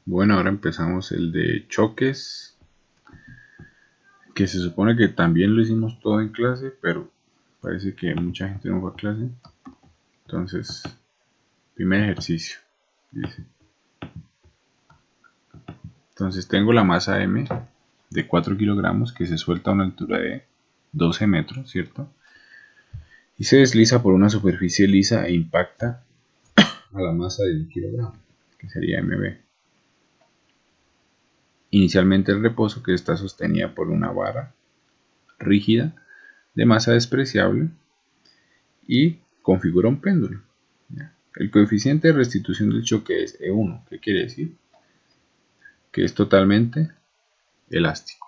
Bueno, ahora empezamos el de choques, que se supone que también lo hicimos todo en clase, pero parece que mucha gente no fue a clase. Entonces, primer ejercicio, dice. Entonces tengo la masa M de 4 kilogramos que se suelta a una altura de 12 metros, ¿cierto? Y se desliza por una superficie lisa e impacta a la masa de 1 kilogramo, que sería MB. Inicialmente el reposo, que está sostenida por una barra rígida de masa despreciable y configura un péndulo. El coeficiente de restitución del choque es E1. ¿Qué quiere decir? Que es totalmente elástico.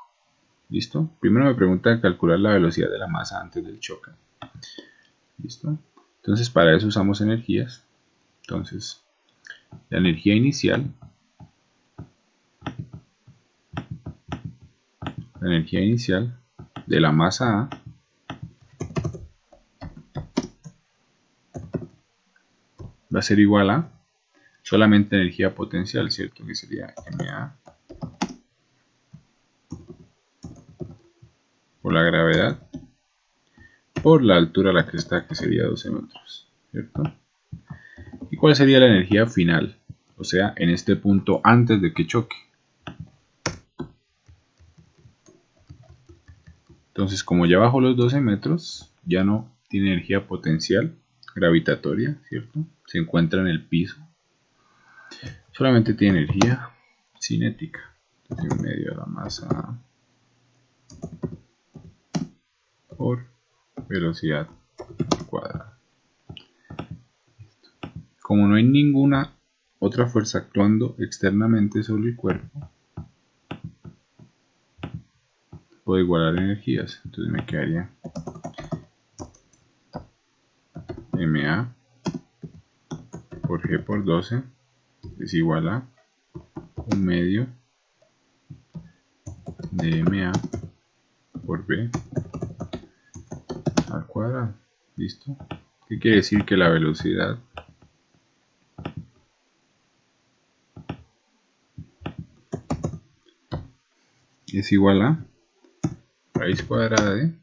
¿Listo? Primero me pregunta calcular la velocidad de la masa antes del choque. ¿Listo? Entonces para eso usamos energías. Entonces la energía inicial de la masa A va a ser igual a solamente energía potencial, ¿cierto? Que sería MA por la gravedad por la altura a la que está, que sería 12 metros, ¿cierto? ¿Y cuál sería la energía final? O sea, en este punto antes de que choque. Entonces, como ya bajó los 12 metros, ya no tiene energía potencial gravitatoria, ¿cierto? Se encuentra en el piso. Solamente tiene energía cinética. Entonces, en medio de la masa por velocidad cuadrada. Como no hay ninguna otra fuerza actuando externamente sobre el cuerpo, puedo igualar energías. Entonces me quedaría MA por G por 12 es igual a 1/2 de MA por B al cuadrado. ¿Listo? ¿Qué quiere decir? Que la velocidad es igual a raíz cuadrada de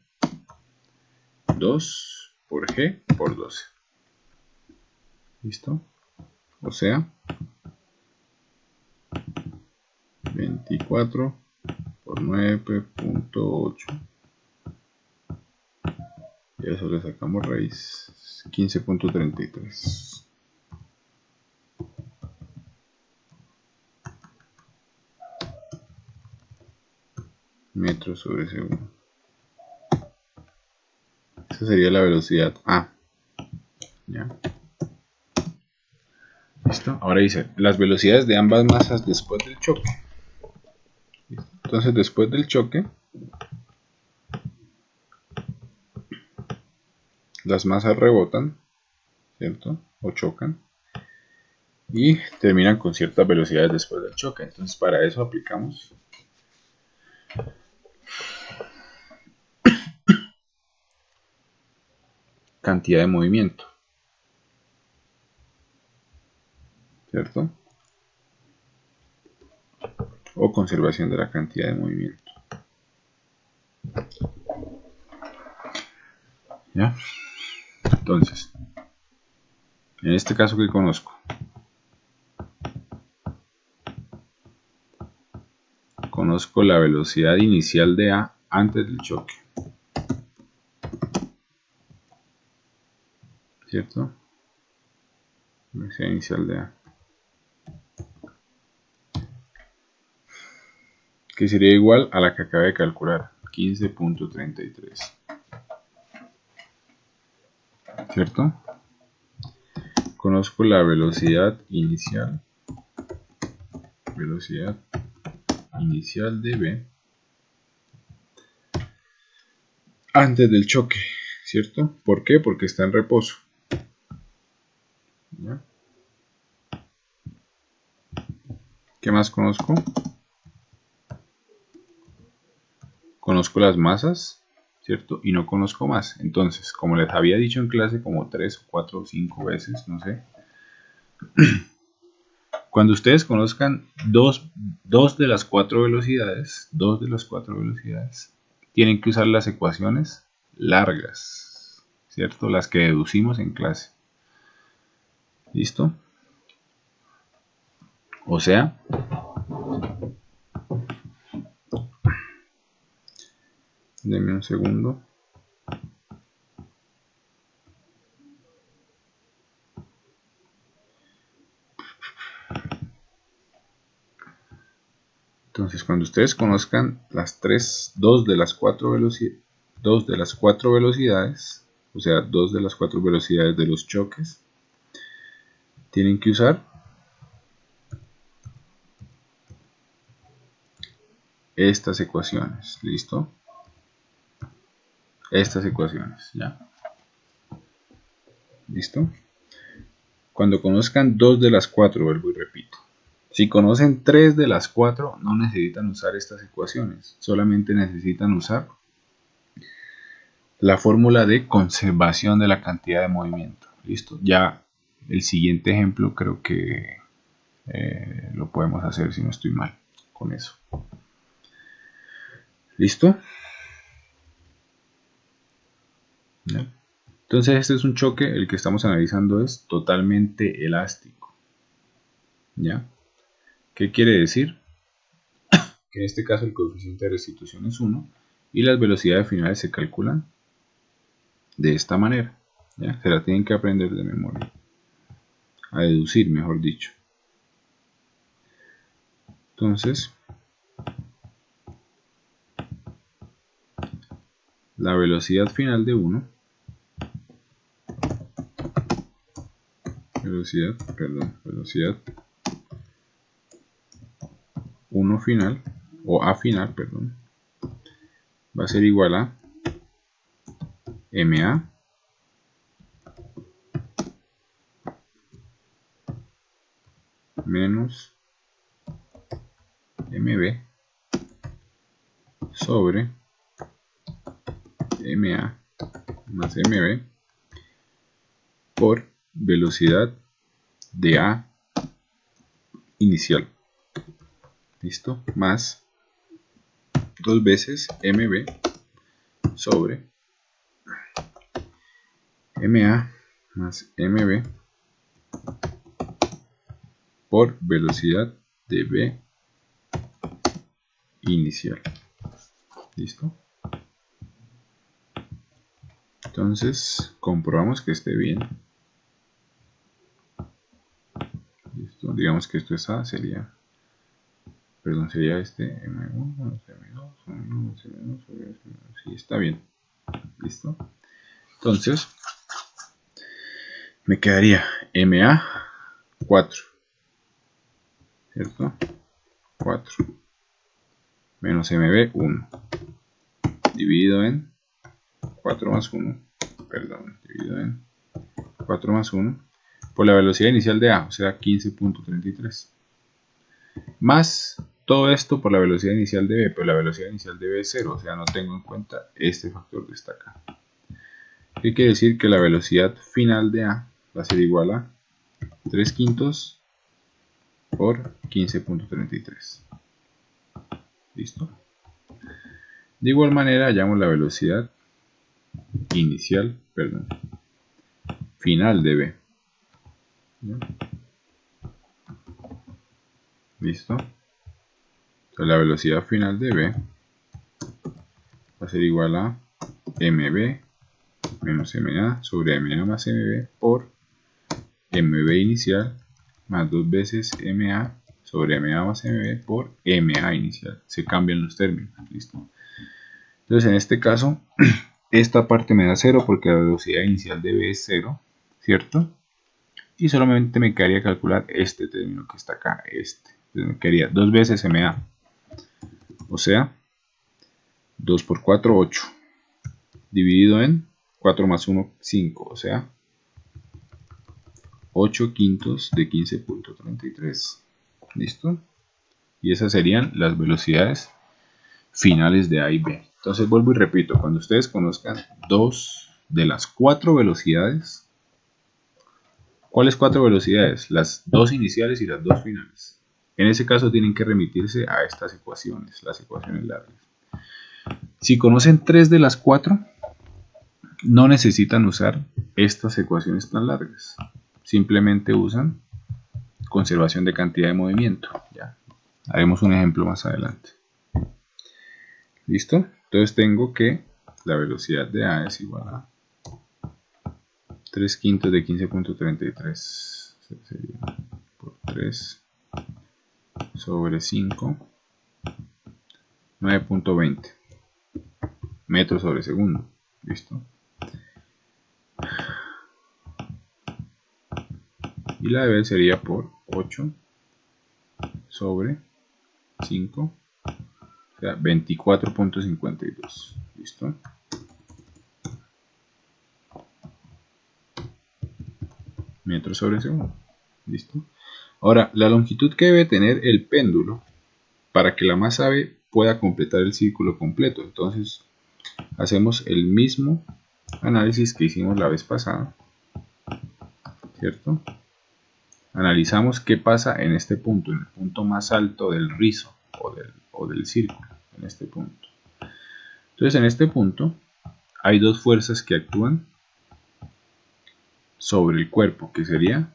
2 por G por 12. ¿Listo? O sea, 24 por 9.8. Y a eso le sacamos raíz 15.33 metros sobre segundo. Esa sería la velocidad A. ¿Ya? ¿Listo? Ahora dice las velocidades de ambas masas después del choque. ¿Listo? Entonces, después del choque, las masas rebotan, ¿cierto? O chocan y terminan con ciertas velocidades después del choque. Entonces, para eso aplicamos cantidad de movimiento, ¿cierto? O conservación de la cantidad de movimiento. ¿Ya? Entonces, en este caso que conozco, la velocidad inicial de A antes del choque, ¿cierto? Velocidad inicial de A, que sería igual a la que acabé de calcular, 15.33, ¿cierto? Conozco la velocidad inicial de B antes del choque, ¿cierto? ¿Por qué? Porque está en reposo. ¿Ya? ¿Qué más conozco? Conozco las masas, ¿cierto? Y no conozco más. Entonces, como les había dicho en clase como 3, 4 o 5 veces, no sé, Cuando ustedes conozcan dos de las cuatro velocidades, tienen que usar las ecuaciones largas, ¿cierto? Las que deducimos en clase. ¿Listo? O sea, denme un segundo. Entonces, cuando ustedes conozcan dos de las cuatro velocidades, o sea, dos de las cuatro velocidades de los choques, tienen que usar estas ecuaciones. ¿Listo? Estas ecuaciones, ¿ya? ¿Listo? Cuando conozcan dos de las cuatro, vuelvo y repito. Si conocen tres de las cuatro, no necesitan usar estas ecuaciones. Solamente necesitan usar la fórmula de conservación de la cantidad de movimiento. ¿Listo? Ya el siguiente ejemplo creo que lo podemos hacer si no estoy mal con eso. ¿Listo? ¿Ya? Entonces este es un choque, el que estamos analizando es totalmente elástico. ¿Ya? ¿Qué quiere decir? Que en este caso el coeficiente de restitución es 1 y las velocidades finales se calculan de esta manera. ¿Ya? Se la tienen que aprender de memoria. A deducir, mejor dicho. Entonces, la velocidad final de 1, velocidad 1 final, o A final, perdón, va a ser igual a MA menos MB sobre MA más MB por velocidad de A inicial. ¿Listo? Más 2 veces MB sobre MA más MB por velocidad de B inicial. ¿Listo? Entonces comprobamos que esté bien. ¿Listo? Digamos que esto es A, sería este M1 menos M2 menos M2 sobre M2. Sí, está bien. ¿Listo? Entonces me quedaría MA 4, ¿cierto? 4 menos MB 1 dividido en 4 más 1, perdón, dividido en 4 más 1 por la velocidad inicial de A, o sea 15.33, más todo esto por la velocidad inicial de B, pero la velocidad inicial de B es 0, o sea no tengo en cuenta este factor que está acá. ¿Qué quiere decir? Que la velocidad final de A va a ser igual a 3/5 por 15.33. ¿Listo? De igual manera hallamos la velocidad inicial, perdón, final de B. ¿Ya? ¿Listo? Entonces la velocidad final de B va a ser igual a MB menos MA sobre MA más MB por MB inicial más 2 veces MA sobre MA más MB por MA inicial. Se cambian los términos. ¿Listo? Entonces en este caso esta parte me da 0 porque la velocidad inicial de B es 0, ¿cierto? Y solamente me quedaría calcular este término que está acá, este. Entonces me quedaría 2 veces MA, o sea 2 por 4, 8, dividido en 4 más 1, 5, o sea 8/5 de 15.33. ¿Listo? Y esas serían las velocidades finales de A y B. Entonces vuelvo y repito, cuando ustedes conozcan dos de las cuatro velocidades, ¿Cuáles 4 velocidades? Las 2 iniciales y las 2 finales. En ese caso tienen que remitirse a estas ecuaciones, las ecuaciones largas. Si conocen 3 de las 4, no necesitan usar estas ecuaciones tan largas. Simplemente usan conservación de cantidad de movimiento. Ya. Haremos un ejemplo más adelante. ¿Listo? Entonces tengo que la velocidad de A es igual a 3 quintos de 15.33. Sería por 3 sobre 5, 9.20 metros sobre segundo. ¿Listo? Y la de B sería por 8 sobre 5, o sea, 24.52. ¿Listo? Metros sobre segundo. ¿Listo? Ahora, la longitud que debe tener el péndulo para que la masa B pueda completar el círculo completo. Entonces, hacemos el mismo análisis que hicimos la vez pasada, ¿cierto? Analizamos qué pasa en este punto, en el punto más alto del rizo o del círculo, en este punto. Entonces, en este punto hay dos fuerzas que actúan sobre el cuerpo, que sería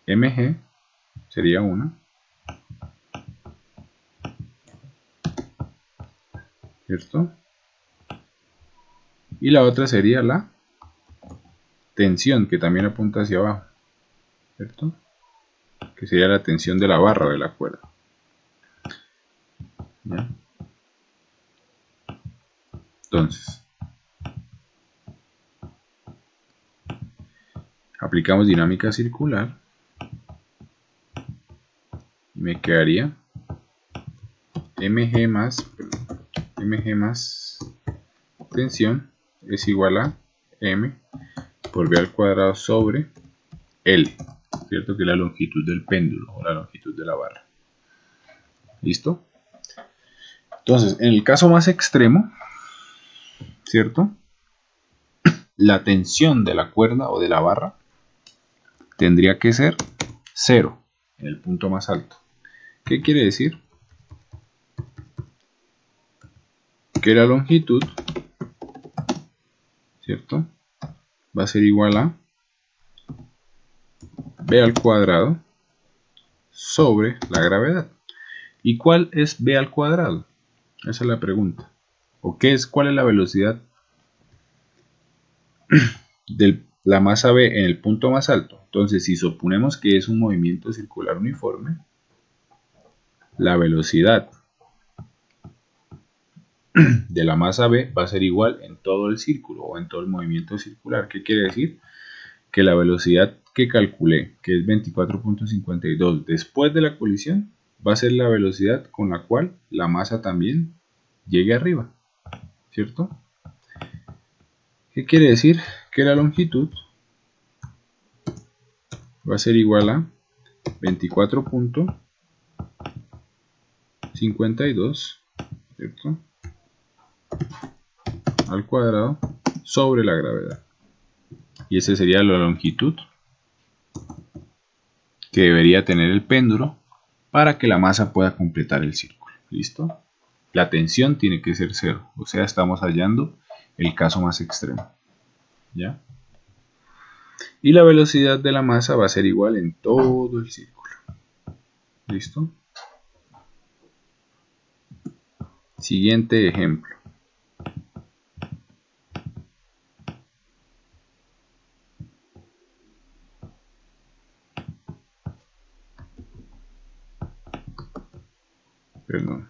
mg, sería una, ¿cierto? Y la otra sería la tensión, que también apunta hacia abajo, ¿cierto? Que sería la tensión de la barra de la cuerda. ¿Ya? Entonces, aplicamos dinámica circular y me quedaría mg más tensión es igual a m por b al cuadrado sobre L, ¿cierto? Que es la longitud del péndulo o la longitud de la barra. ¿Listo? Entonces, en el caso más extremo, ¿cierto? La tensión de la cuerda o de la barra tendría que ser 0 en el punto más alto. ¿Qué quiere decir? Que la longitud, ¿cierto? Va a ser igual a b al cuadrado sobre la gravedad. ¿Y cuál es b al cuadrado? Esa es la pregunta. ¿O cuál es la velocidad de la masa b en el punto más alto? Entonces, si suponemos que es un movimiento circular uniforme, la velocidad de la masa b va a ser igual en todo el círculo o en todo el movimiento circular. ¿Qué quiere decir? Que la velocidad que calculé, que es 24.52 después de la colisión, va a ser la velocidad con la cual la masa también llegue arriba, ¿cierto? ¿Qué quiere decir? Que la longitud va a ser igual a 24.52, ¿cierto? Al cuadrado sobre la gravedad. Y esa sería la longitud que debería tener el péndulo para que la masa pueda completar el círculo. ¿Listo? La tensión tiene que ser 0, o sea, estamos hallando el caso más extremo. ¿Ya? Y la velocidad de la masa va a ser igual en todo el círculo. ¿Listo? Siguiente ejemplo. Perdón.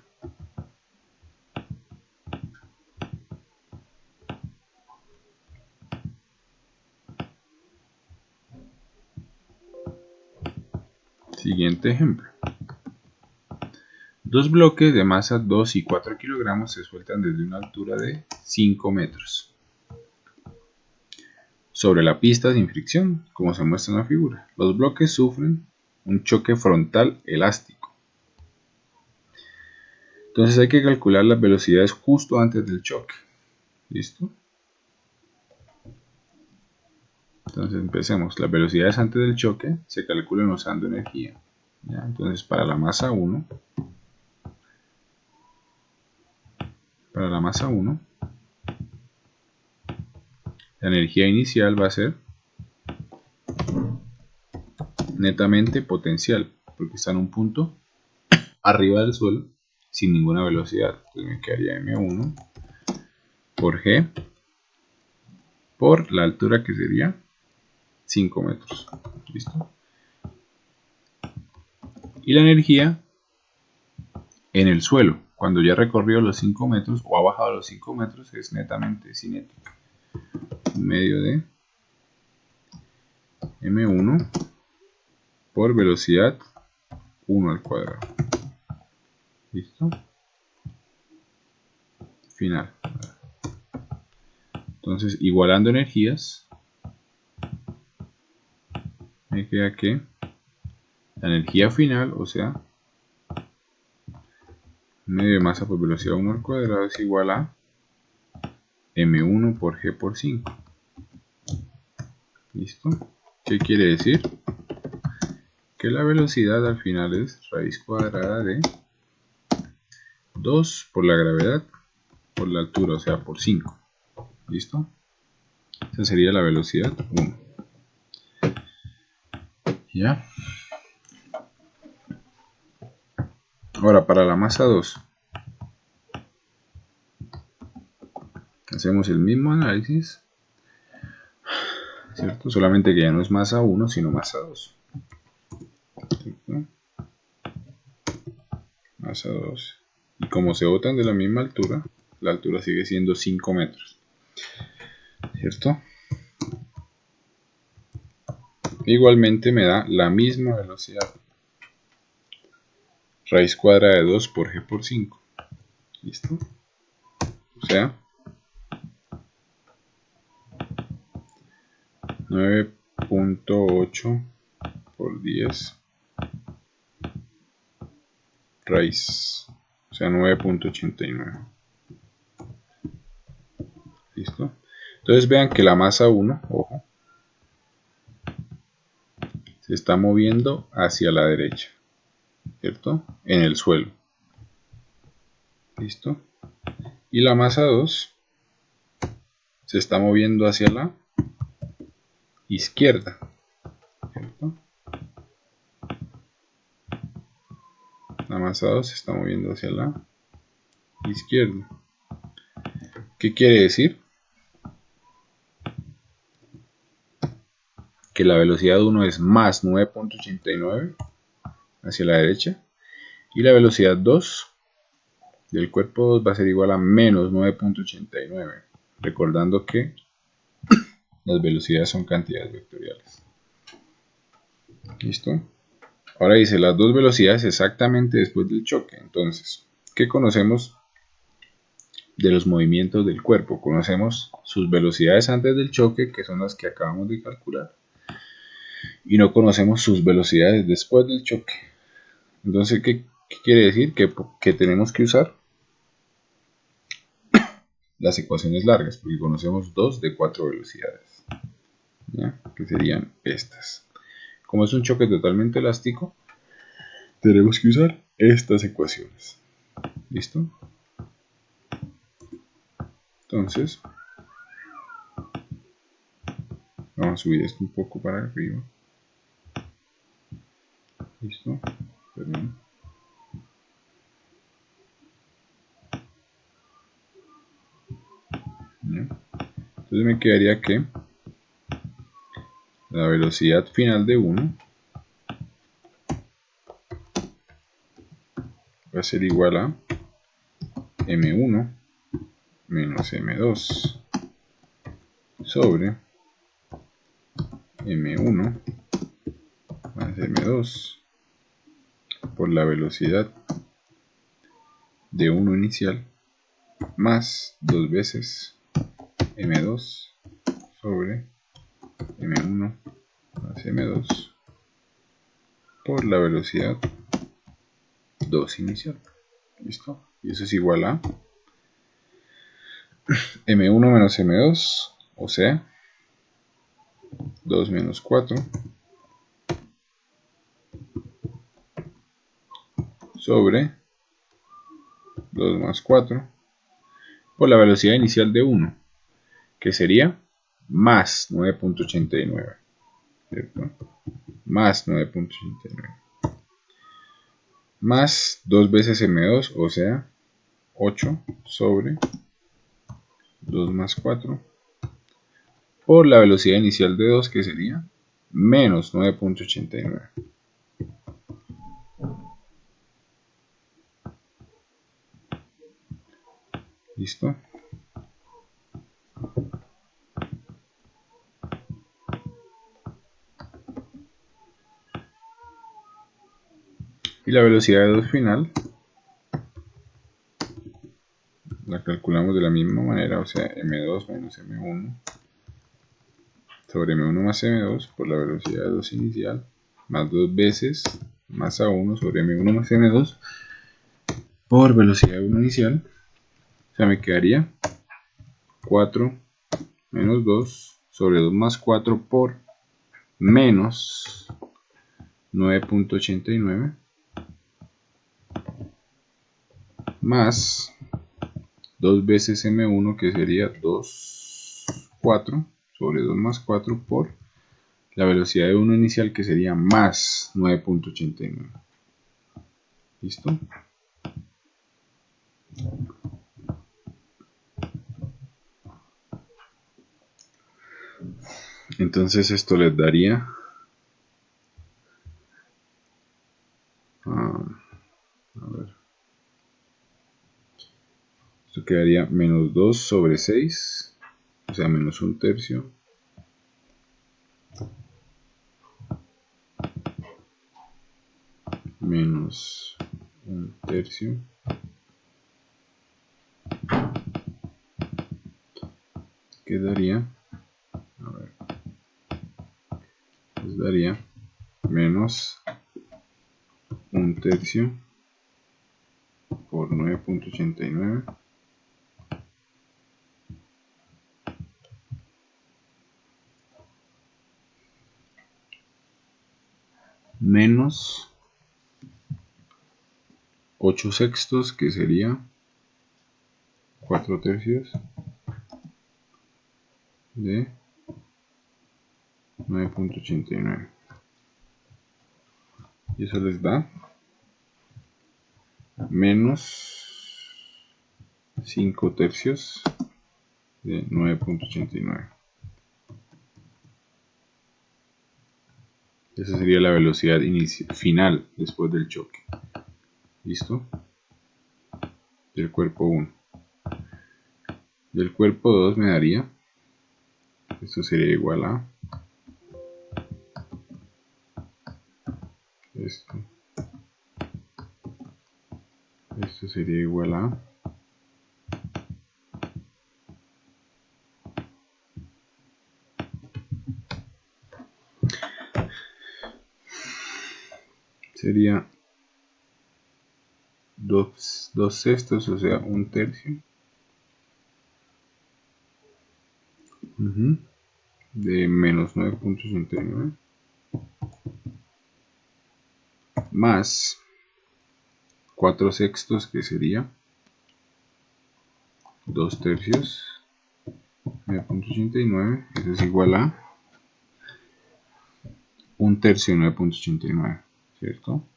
Siguiente ejemplo. Dos bloques de masa 2 y 4 kilogramos se sueltan desde una altura de 5 metros sobre la pista sin fricción, como se muestra en la figura. Los bloques sufren un choque frontal elástico. Entonces hay que calcular las velocidades justo antes del choque. ¿Listo? Entonces empecemos. Las velocidades antes del choque se calculan usando energía. ¿Ya? Entonces para la masa 1, la energía inicial va a ser netamente potencial, porque está en un punto arriba del suelo sin ninguna velocidad. Entonces me quedaría M1 por G por la altura, que sería 5 metros. ¿Listo? Y la energía en el suelo, cuando ya ha recorrido los 5 metros o ha bajado los 5 metros, es netamente cinética. En medio de M1 por velocidad 1 al cuadrado. ¿Listo? Final. Entonces, igualando energías, me queda que la energía final, o sea, medio de masa por velocidad 1 al cuadrado, es igual a M1 por G por 5. ¿Listo? ¿Qué quiere decir? Que la velocidad al final es raíz cuadrada de 2 por la gravedad por la altura, o sea, por 5. ¿Listo? Esa sería la velocidad 1. ¿Ya? Ahora, para la masa 2, hacemos el mismo análisis, ¿cierto? Solamente que ya no es masa 1, sino masa 2. ¿Cierto? Masa 2. Y como se botan de la misma altura, la altura sigue siendo 5 metros. ¿Cierto? Igualmente me da la misma velocidad. Raíz cuadrada de 2 por G por 5. ¿Listo? O sea, 9.8 por 10 raíz. O sea, 9.89. ¿Listo? Entonces vean que la masa 1, ojo, se está moviendo hacia la derecha, ¿cierto? En el suelo. ¿Listo? Y la masa 2 se está moviendo hacia la izquierda, ¿cierto? La masa 2 se está moviendo hacia la izquierda. ¿Qué quiere decir? Que la velocidad 1 es más 9.89 hacia la derecha y la velocidad 2 del cuerpo 2 va a ser igual a menos 9.89, recordando que las velocidades son cantidades vectoriales. ¿Listo? Ahora dice las dos velocidades exactamente después del choque. Entonces, ¿qué conocemos de los movimientos del cuerpo? Conocemos sus velocidades antes del choque, que son las que acabamos de calcular, y no conocemos sus velocidades después del choque. Entonces, ¿qué quiere decir? Que tenemos que usar las ecuaciones largas, porque conocemos 2 de 4 velocidades, ¿ya? Que serían estas. Como es un choque totalmente elástico, tenemos que usar estas ecuaciones. ¿Listo? Entonces, vamos a subir esto un poco para arriba. ¿Listo? Perdón. ¿Ya? Entonces me quedaría que la velocidad final de 1 va a ser igual a M1 menos M2 sobre M1 más M2 por la velocidad de 1 inicial más 2 veces M2 sobre M1 más M2 por la velocidad 2 inicial. ¿Listo? Y eso es igual a M1 menos M2, o sea, 2 menos 4 sobre 2 más 4 por la velocidad inicial de 1, que sería más 9.89, ¿cierto? Más 9.89 más 2 veces m2, o sea 8 sobre 2 más 4 por la velocidad inicial de 2, que sería menos 9.89. ¿Listo? Y la velocidad de 2 final la calculamos de la misma manera, o sea, m2 menos m1 sobre m1 más m2 por la velocidad de 2 inicial, más 2 veces más a1 sobre m1 más m2 por velocidad de 1 inicial. O sea, me quedaría 4 menos 2 sobre 2 más 4 por menos 9.89 más 2 veces m1, que sería 4 sobre 2 más 4 por la velocidad de 1 inicial, que sería más 9.89. ¿Listo? Entonces esto les daría a ver, esto quedaría menos 2 sobre 6, o sea, menos 1/3 menos 1/3 quedaría, a ver, les daría menos 1/3 por 9.89 menos 8 sextos, que sería 4/3 de 9.89. Y eso les da menos 5/3 de 9.89. Esa sería la velocidad final después del choque. ¿Listo? Del cuerpo 1. Del cuerpo 2 me daría, esto sería igual a esto. Esto sería igual a sería 2 sextos, o sea, 1/3 de menos 9.89 más 4 sextos, que sería 2/3 de 9.89. Eso es igual a 1/3 de 9.89, ¿cierto?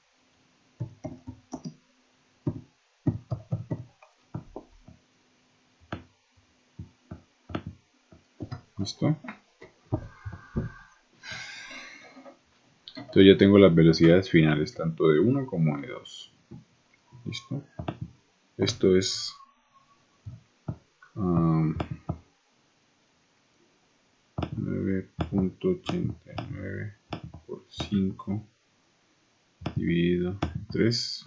¿Listo? Entonces ya tengo las velocidades finales, tanto de 1 como de 2. ¿Listo? Esto es 9.89 por 5 dividido en 3.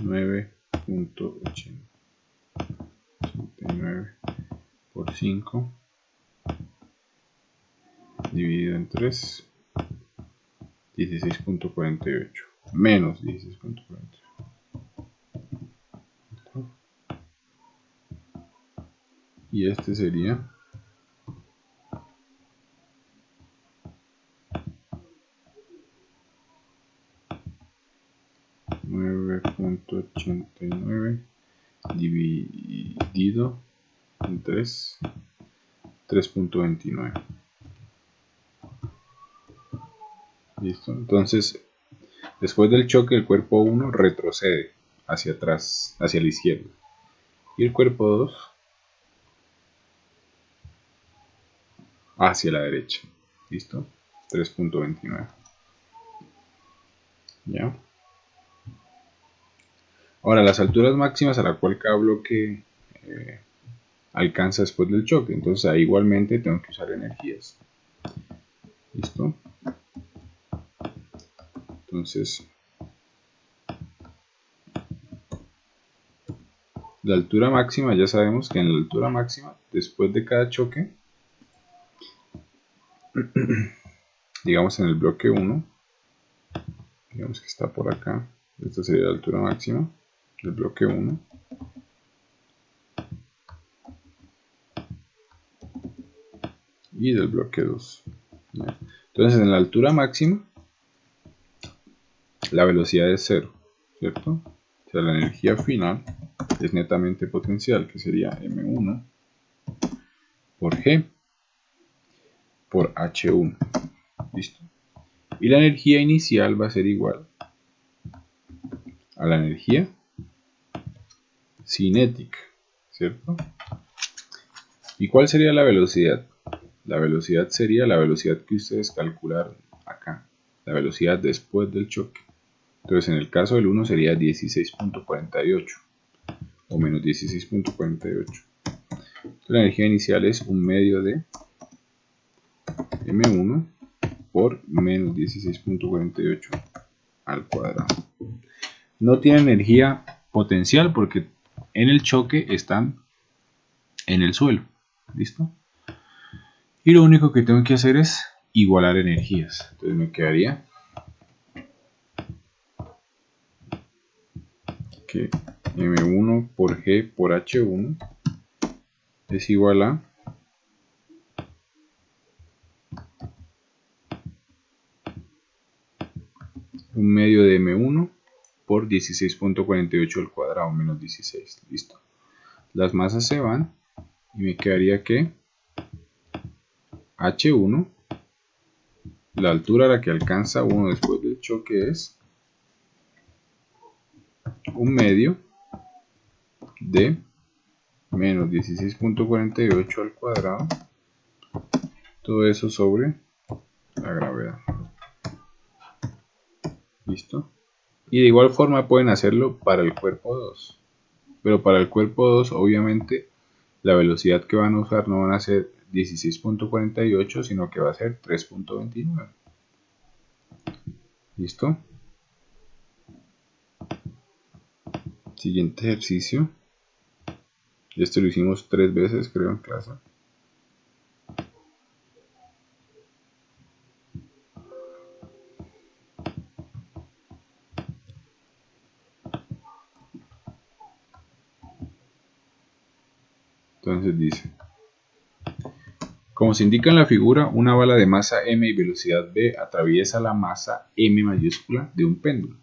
9.89 por 5 dividido en 3, 16.48 menos 16.48. y este sería 9.89 dividido en 3.29. Listo. Entonces, después del choque, el cuerpo 1 retrocede hacia atrás, hacia la izquierda, y el cuerpo 2 hacia la derecha. Listo. 3.29. ¿Ya? Ahora, las alturas máximas a la cual cada bloque alcanza después del choque. Entonces ahí igualmente tengo que usar energías. ¿Listo? Entonces, la altura máxima, ya sabemos que en la altura máxima, después de cada choque, digamos en el bloque 1, digamos que está por acá, esta sería la altura máxima del bloque 1. Y del bloque 2. ¿Ya? Entonces en la altura máxima, la velocidad es 0, ¿cierto? O sea, la energía final es netamente potencial, que sería M1 por G por H1. ¿Listo? Y la energía inicial va a ser igual a la energía cinética, ¿cierto? ¿Y cuál sería la velocidad? La velocidad sería la velocidad que ustedes calcularon acá, la velocidad después del choque. Entonces en el caso del 1 sería 16.48 o menos 16.48. La energía inicial es un medio de M1 por menos 16.48 al cuadrado. No tiene energía potencial porque en el choque están en el suelo. ¿Listo? Y lo único que tengo que hacer es igualar energías. Entonces me quedaría que M1 por G por H1 es igual a un medio de M1 por 16.48 al cuadrado menos 16. Listo. Las masas se van y me quedaría que H1, la altura a la que alcanza 1 después del choque, es un medio de menos 16.48 al cuadrado, todo eso sobre la gravedad. ¿Listo? Y de igual forma pueden hacerlo para el cuerpo 2, pero para el cuerpo 2 obviamente la velocidad que van a usar no van a ser 16.48 sino que va a ser 3.29. ¿Listo? Siguiente ejercicio. Este lo hicimos 3 veces creo en clase. Entonces dice, como se indica en la figura, una bala de masa m y velocidad v atraviesa la masa m mayúscula de un péndulo.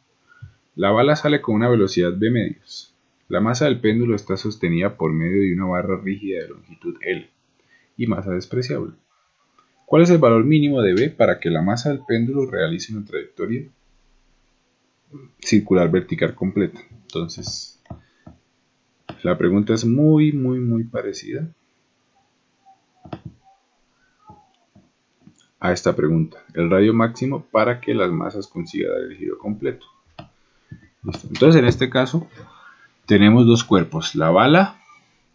La bala sale con una velocidad v medios. La masa del péndulo está sostenida por medio de una barra rígida de longitud L y masa despreciable. ¿Cuál es el valor mínimo de v para que la masa del péndulo realice una trayectoria circular vertical completa? Entonces, la pregunta es muy parecida a esta pregunta. El radio máximo para que las masas consigan dar el giro completo. ¿Listo? Entonces, en este caso, tenemos dos cuerpos, la bala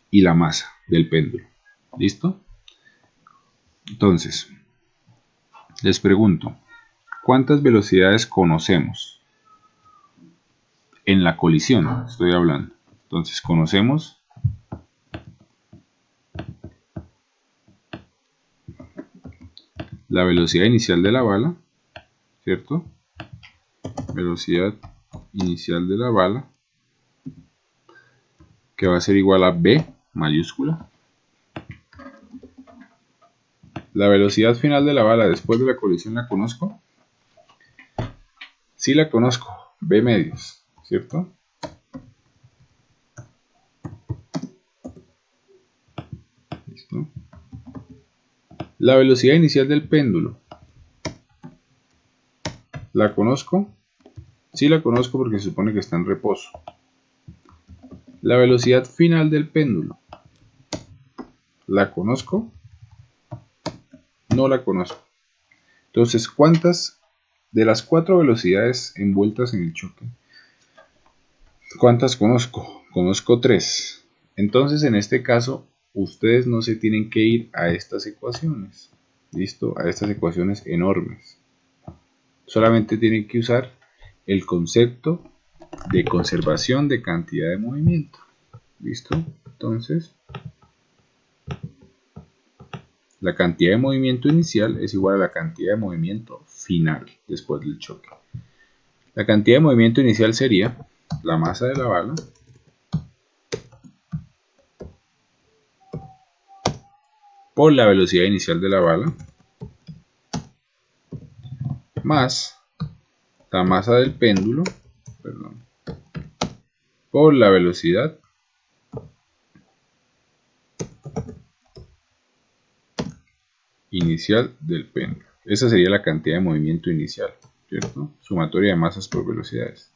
y la masa del péndulo. ¿Listo? Entonces, les pregunto, ¿cuántas velocidades conocemos? En la colisión estoy hablando. Entonces, conocemos la velocidad inicial de la bala, ¿cierto? Velocidad inicial de la bala, que va a ser igual a v mayúscula, La velocidad final de la bala después de la colisión la conozco. Sí la conozco, v medios, ¿cierto? ¿Listo? La velocidad inicial del péndulo. ¿La conozco? Sí la conozco porque se supone que está en reposo. La velocidad final del péndulo. ¿La conozco? No la conozco. Entonces, ¿cuántas de las 4 velocidades envueltas en el choque? ¿Cuántas conozco? Conozco 3. Entonces, en este caso, ustedes no se tienen que ir a estas ecuaciones. ¿Listo? A estas ecuaciones enormes. Solamente tienen que usar el concepto de conservación de cantidad de movimiento. ¿Listo? Entonces, la cantidad de movimiento inicial es igual a la cantidad de movimiento final después del choque. La cantidad de movimiento inicial sería la masa de la bala por la velocidad inicial de la bala más la masa del péndulo, por la velocidad inicial del péndulo. Esa sería la cantidad de movimiento inicial, ¿cierto? Sumatoria de masas por velocidades.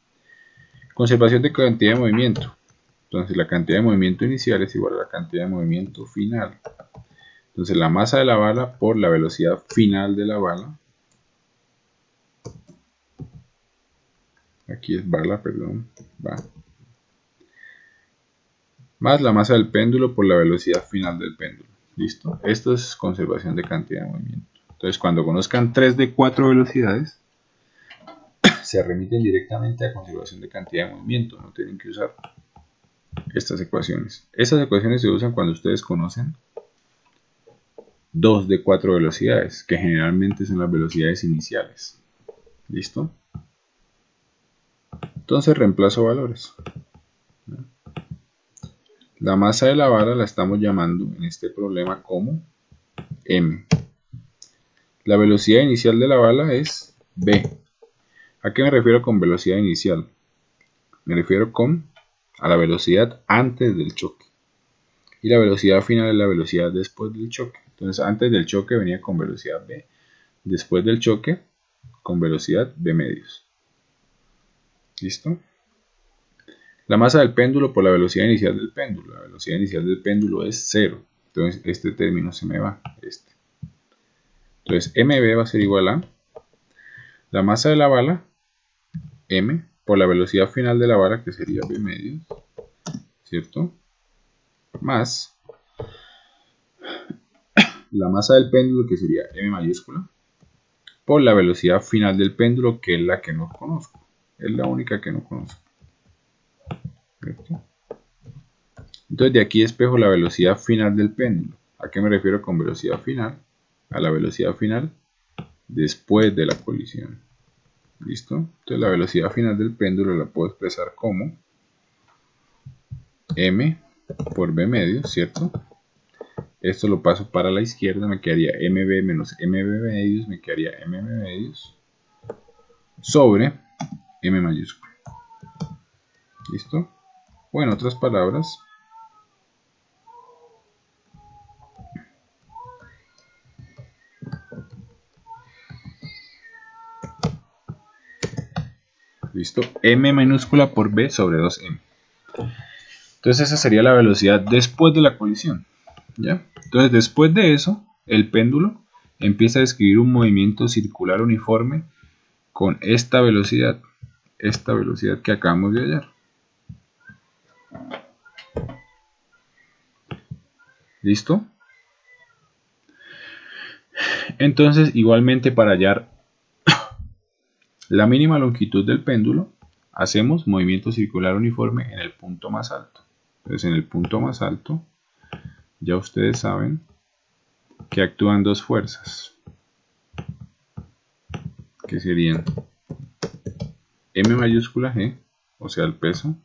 Conservación de cantidad de movimiento. Entonces la cantidad de movimiento inicial es igual a la cantidad de movimiento final. Entonces la masa de la bala por la velocidad final de la bala. Aquí es bala, perdón. Va. Más la masa del péndulo por la velocidad final del péndulo. ¿Listo? Esto es conservación de cantidad de movimiento. Entonces cuando conozcan 3 de 4 velocidades, se remiten directamente a conservación de cantidad de movimiento. No tienen que usar estas ecuaciones. Estas ecuaciones se usan cuando ustedes conocen 2 de 4 velocidades, que generalmente son las velocidades iniciales. ¿Listo? Entonces reemplazo valores. La masa de la bala la estamos llamando en este problema como m. La velocidad inicial de la bala es v. ¿A qué me refiero con velocidad inicial? Me refiero a la velocidad antes del choque. Y la velocidad final es la velocidad después del choque. Entonces antes del choque venía con velocidad v. Después del choque con velocidad v medios. ¿Listo? La masa del péndulo por la velocidad inicial del péndulo. La velocidad inicial del péndulo es 0. Entonces este término se me va. Entonces mv va a ser igual a la masa de la bala, m, por la velocidad final de la bala, que sería v medios, ¿cierto? Más la masa del péndulo, que sería m mayúscula, por la velocidad final del péndulo, que es la que no conozco. Es la única que no conozco. ¿Cierto? Entonces de aquí despejo la velocidad final del péndulo. ¿A qué me refiero con velocidad final? A la velocidad final después de la colisión. ¿Listo? Entonces la velocidad final del péndulo la puedo expresar como m por v medios, ¿cierto? Esto lo paso para la izquierda, me quedaría mv menos mv medios, me quedaría mm medios sobre m mayúscula. ¿Listo? O en otras palabras, ¿listo? M minúscula por v sobre 2m. Entonces esa sería la velocidad después de la colisión. ¿Ya? Entonces después de eso, el péndulo empieza a describir un movimiento circular uniforme con esta velocidad que acabamos de hallar. ¿Listo? Entonces igualmente para hallar la mínima longitud del péndulo, hacemos movimiento circular uniforme en el punto más alto. Entonces en el punto más alto, ya ustedes saben que actúan dos fuerzas, que serían M mayúscula G, o sea el peso,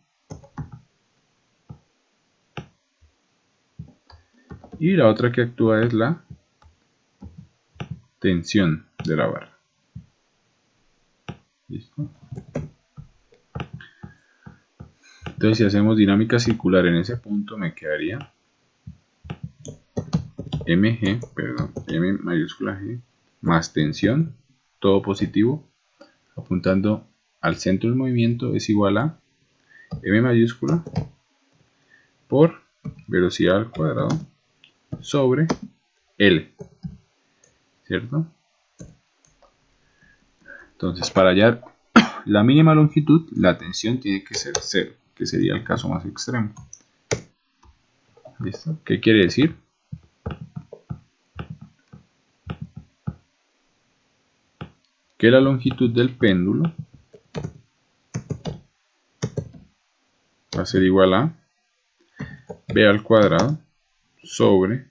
y la otra que actúa es la tensión de la barra. ¿Listo? Entonces, si hacemos dinámica circular en ese punto, me quedaría M mayúscula G más tensión, todo positivo, apuntando al centro del movimiento, es igual a M mayúscula por velocidad al cuadrado sobre L, ¿cierto? Entonces, para hallar la mínima longitud, la tensión tiene que ser 0, que sería el caso más extremo. ¿Listo? ¿Qué quiere decir? Que la longitud del péndulo va a ser igual a B al cuadrado sobre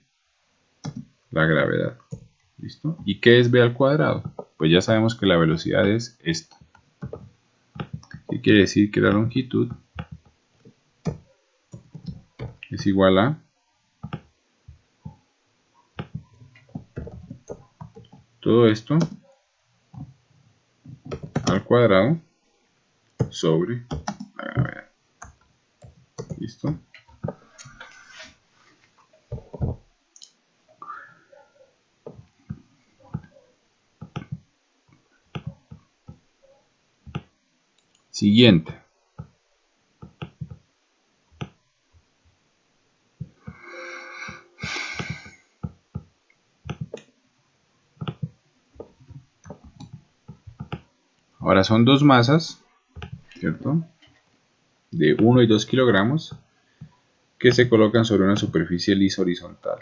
la gravedad. ¿Listo? ¿Y qué es B al cuadrado? Pues ya sabemos que la velocidad es esta. ¿Qué quiere decir? Que la longitud es igual a todo esto al cuadrado sobre la gravedad. ¿Listo? Siguiente. Ahora son dos masas, ¿cierto? De 1 y 2 kilogramos que se colocan sobre una superficie lisa horizontal.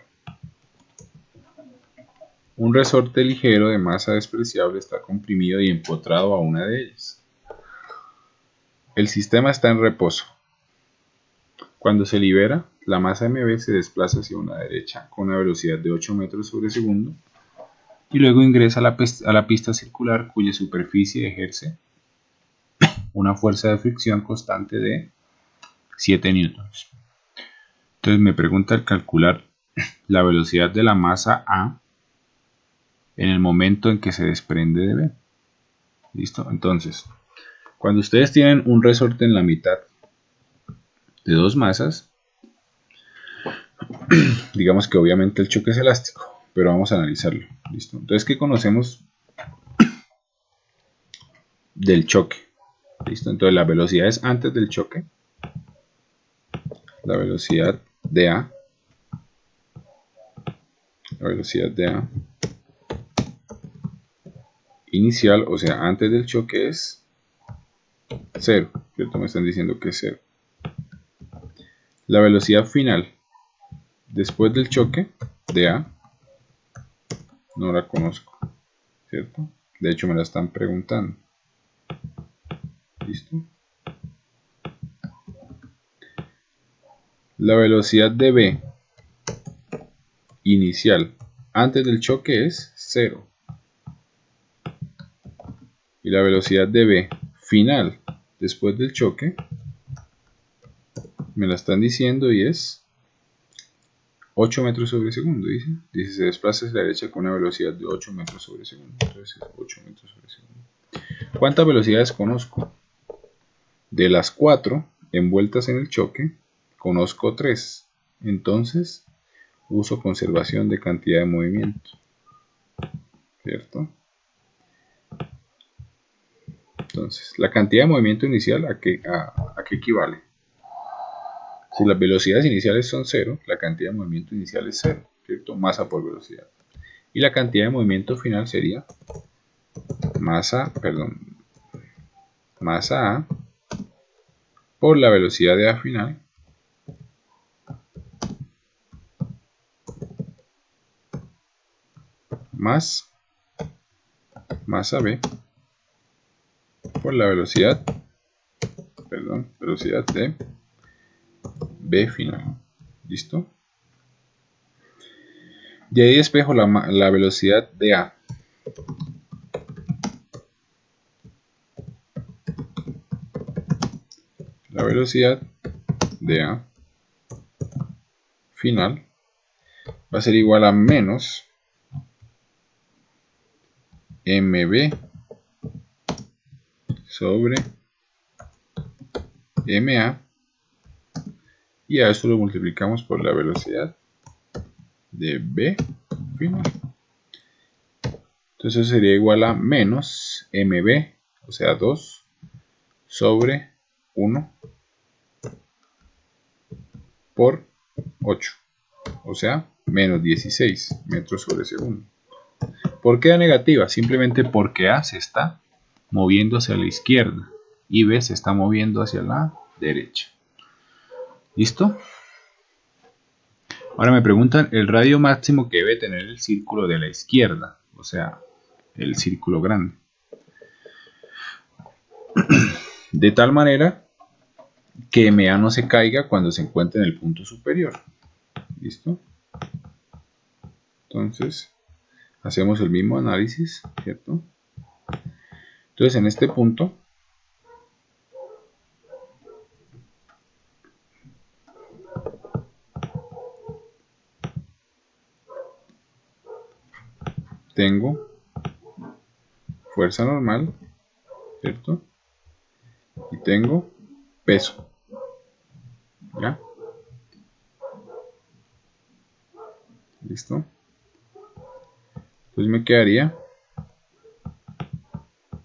Un resorte ligero de masa despreciable está comprimido y empotrado a una de ellas. El sistema está en reposo. Cuando se libera, la masa MB se desplaza hacia una derecha con una velocidad de 8 metros sobre segundo y luego ingresa a la pista circular cuya superficie ejerce una fuerza de fricción constante de 7 newtons. Entonces me pregunta al calcular la velocidad de la masa A en el momento en que se desprende de B. ¿Listo? Entonces, cuando ustedes tienen un resorte en la mitad de dos masas, digamos que obviamente el choque es elástico, pero vamos a analizarlo. ¿Listo? Entonces, ¿qué conocemos del choque? ¿Listo? Entonces, la velocidad es antes del choque, la velocidad de A, inicial, o sea, antes del choque es 0, ¿cierto? Me están diciendo que es 0. La velocidad final después del choque de A no la conozco, ¿cierto? De hecho me la están preguntando. ¿Listo? La velocidad de B inicial antes del choque es 0. Y la velocidad de B final después del choque me la están diciendo y es 8 metros sobre segundo. Dice se desplaza hacia la derecha con una velocidad de 8 metros sobre segundo. Entonces es 8 metros sobre segundo. ¿Cuántas velocidades conozco? De las 4 envueltas en el choque, conozco 3. Entonces uso conservación de cantidad de movimiento, ¿cierto? Entonces, la cantidad de movimiento inicial, ¿a qué equivale? Si las velocidades iniciales son 0, la cantidad de movimiento inicial es 0, ¿cierto? Masa por velocidad. Y la cantidad de movimiento final sería masa A por la velocidad de A final más masa B por la velocidad de B final. ¿Listo? De ahí despejo la velocidad de A. La velocidad de A final va a ser igual a menos mb sobre ma, y a esto lo multiplicamos por la velocidad de b final. Entonces eso sería igual a menos mb, o sea 2 sobre 1 por 8, o sea menos 16 metros sobre segundo. ¿Por qué da negativa? Simplemente porque A se está moviendo hacia la izquierda y B se está moviendo hacia la derecha. ¿Listo? Ahora me preguntan el radio máximo que debe tener el círculo de la izquierda, o sea, el círculo grande. De tal manera que MA no se caiga cuando se encuentre en el punto superior. ¿Listo? Entonces, hacemos el mismo análisis, ¿cierto? Entonces, en este punto, tengo fuerza normal, ¿cierto? Y tengo peso, ¿ya? ¿Listo? Entonces me quedaría,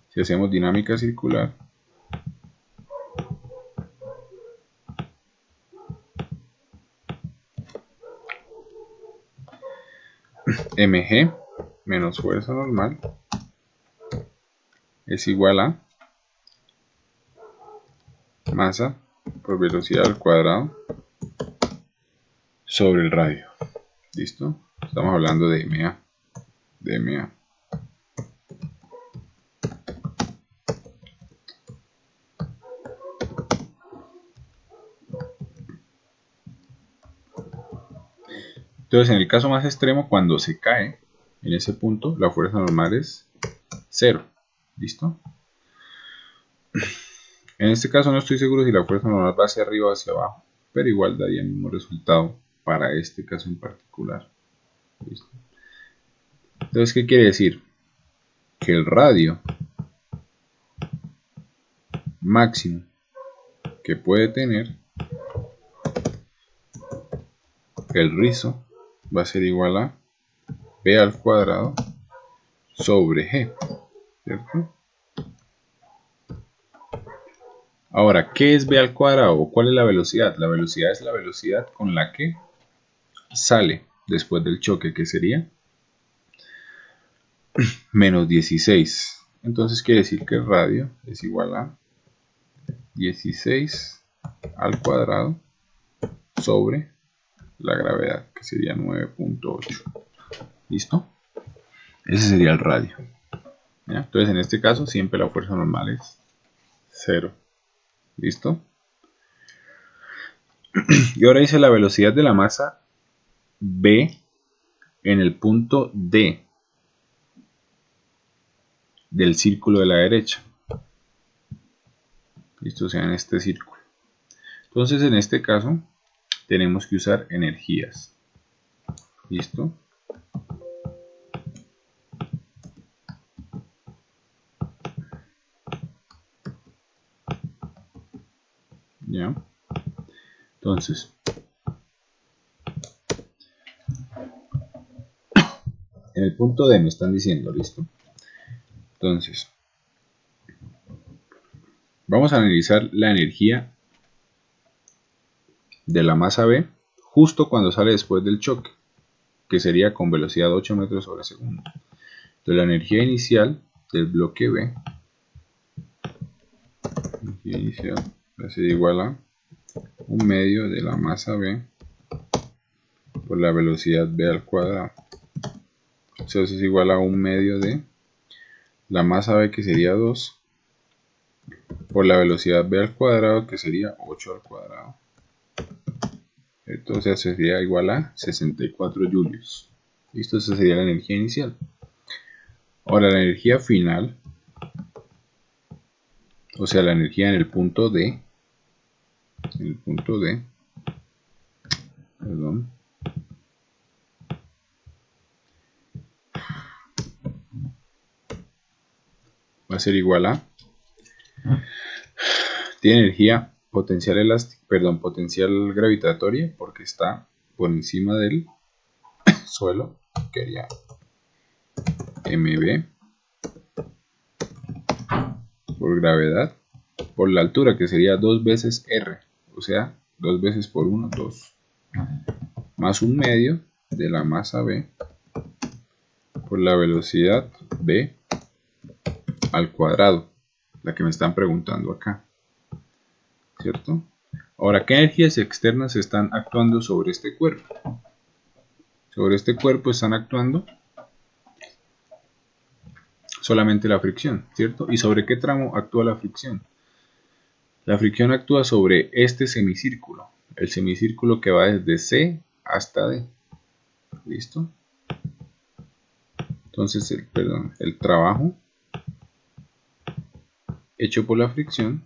si hacemos dinámica circular, mg menos fuerza normal es igual a masa por velocidad al cuadrado sobre el radio. ¿Listo? Estamos hablando de MA. Entonces, en el caso más extremo, cuando se cae en ese punto, la fuerza normal es 0. ¿Listo? En este caso no estoy seguro si la fuerza normal va hacia arriba o hacia abajo, pero igual daría el mismo resultado para este caso en particular. ¿Listo? Entonces, ¿qué quiere decir? Que el radio máximo que puede tener el rizo va a ser igual a b al cuadrado sobre g, ¿cierto? Ahora, ¿qué es b al cuadrado o cuál es la velocidad? La velocidad es la velocidad con la que sale después del choque, que sería menos 16. Entonces quiere decir que el radio es igual a 16 al cuadrado sobre la gravedad, que sería 9.8. ¿Listo? Ese sería el radio. ¿Ya? Entonces en este caso siempre la fuerza normal es 0. ¿Listo? Y ahora dice la velocidad de la masa B en el punto D del círculo de la derecha. ¿Listo? O sea, en este círculo. Entonces en este caso tenemos que usar energías. ¿Listo? ¿Ya? Entonces, en el punto D me están diciendo, ¿listo? Entonces, vamos a analizar la energía de la masa B justo cuando sale después del choque, que sería con velocidad 8 metros sobre segundo. Entonces, la energía inicial del bloque B va a ser igual a 1 medio de la masa B por la velocidad B al cuadrado. O sea, eso es igual a 1 medio de la masa B, que sería 2, por la velocidad B al cuadrado, que sería 8 al cuadrado. Entonces sería igual a 64 julios. ¿Listo? Esa sería la energía inicial. Ahora la energía final, o sea la energía en el punto D, perdón, va a ser igual a, tiene energía potencial elástica, perdón, potencial gravitatoria porque está por encima del suelo, que haría mb por gravedad, por la altura, que sería 2 veces r, o sea, 2 veces por 1, 2, más un medio de la masa b por la velocidad b al cuadrado, la que me están preguntando acá, ¿cierto? Ahora, ¿qué energías externas están actuando sobre este cuerpo? Sobre este cuerpo están actuando solamente la fricción, ¿cierto? ¿Y sobre qué tramo actúa la fricción? La fricción actúa sobre este semicírculo, el semicírculo que va desde C hasta D. ¿Listo? Entonces, el trabajo hecho por la fricción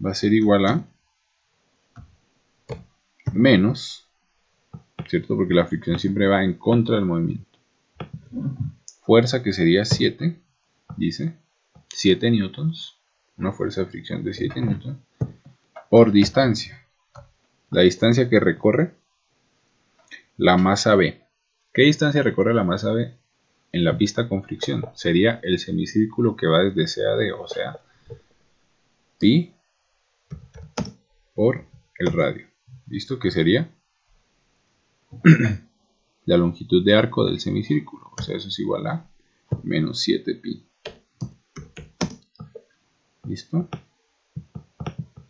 va a ser igual a menos, ¿cierto? Porque la fricción siempre va en contra del movimiento. Fuerza, que sería 7, dice 7 newtons, una fuerza de fricción de 7 newtons, por distancia. La distancia que recorre la masa B. ¿Qué distancia recorre la masa B en la pista con fricción? Sería el semicírculo que va desde C a D, o sea, pi por el radio. ¿Listo? Que sería la longitud de arco del semicírculo, o sea, eso es igual a menos 7 pi. ¿Listo?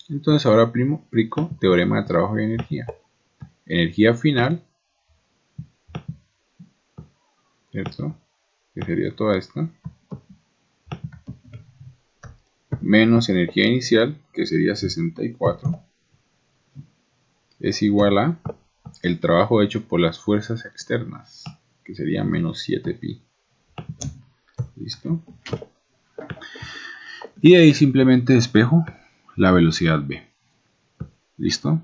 Entonces ahora aplico teorema de trabajo y energía. Energía final, ¿cierto? Que sería toda esta, menos energía inicial, que sería 64, es igual a el trabajo hecho por las fuerzas externas, que sería menos 7 pi. ¿Listo? Y ahí simplemente despejo la velocidad v. ¿Listo?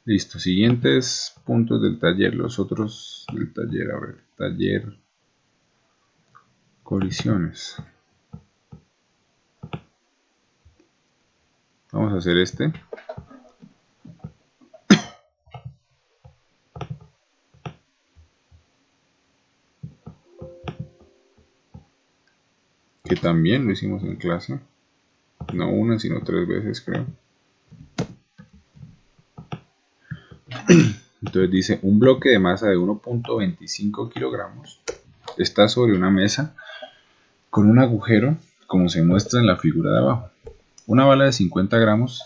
Listo. Siguientes puntos del taller. Los otros del taller. A ver. Taller. Colisiones. Vamos a hacer este. Que también lo hicimos en clase. No una, sino 3 veces, creo. Entonces dice, un bloque de masa de 1.25 kilogramos está sobre una mesa con un agujero, como se muestra en la figura de abajo. Una bala de 50 gramos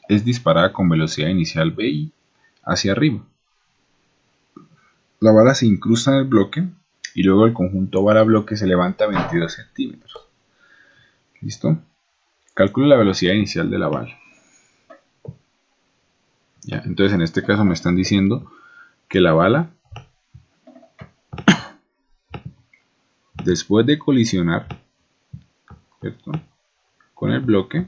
es disparada con velocidad inicial VI hacia arriba. La bala se incrusta en el bloque y luego el conjunto bala-bloque se levanta a 22 centímetros. ¿Listo? Calcula la velocidad inicial de la bala. ¿Ya? Entonces en este caso me están diciendo que la bala, después de colisionar, ¿cierto?, con el bloque,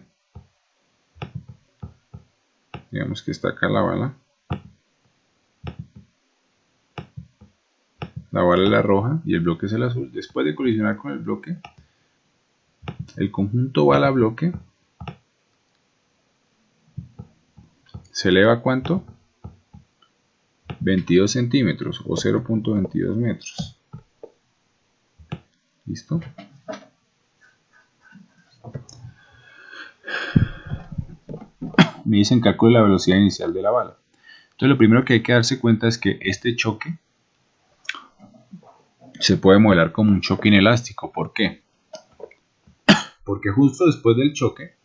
digamos que está acá la bala es la roja y el bloque es el azul. Después de colisionar con el bloque, el conjunto bala-bloque se eleva, ¿cuánto? 22 centímetros o 0.22 metros. ¿Listo? Me dicen calcula la velocidad inicial de la bala. Entonces lo primero que hay que darse cuenta es que este choque se puede modelar como un choque inelástico. ¿Por qué? Porque justo después del choque,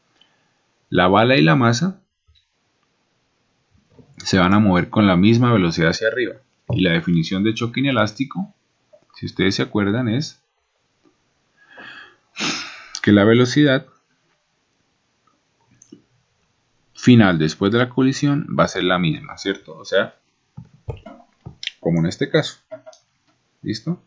la bala y la masa se van a mover con la misma velocidad hacia arriba. Y la definición de choque inelástico, si ustedes se acuerdan, es que la velocidad final después de la colisión va a ser la misma, ¿cierto? O sea, como en este caso. ¿Listo?